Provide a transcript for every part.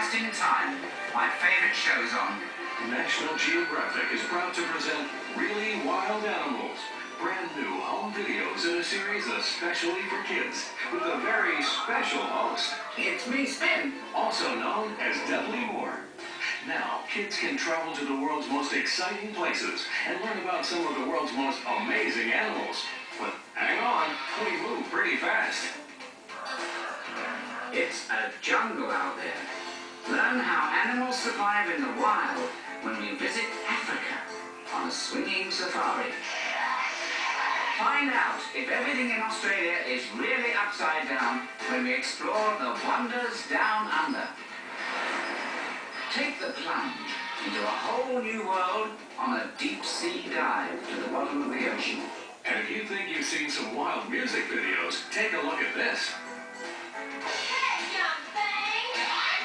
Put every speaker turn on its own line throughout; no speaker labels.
just in time. My favourite show's on.
National Geographic is proud to present Really Wild Animals. Brand new home videos in a series especially for kids with a very special host.
It's me, Spin.
Also known as Dudley Moore. Now, kids can travel to the world's most exciting places and learn about some of the world's most amazing animals. But hang on, we move pretty fast.
It's a jungle out there. Learn how animals survive in the wild when we visit Africa on a swinging safari. Find out if everything in Australia is really upside down when we explore the wonders down under. Take the plunge into a whole new world on a deep sea dive to the bottom of the ocean.
And if you think you've seen some wild music videos, take a look at this.
Hey, young thing!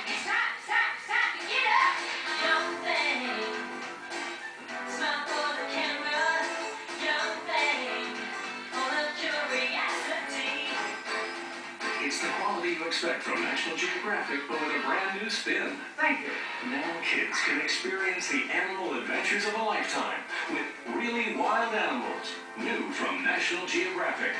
It's time to get up! Young thing! Smile for the camera, young thing, full of curiosity.
It's the quality you expect from National Geographic, but with a brand new spin.
Thank you.
Now kids can experience the animal adventures of a lifetime with Really Wild Animals, new from National Geographic.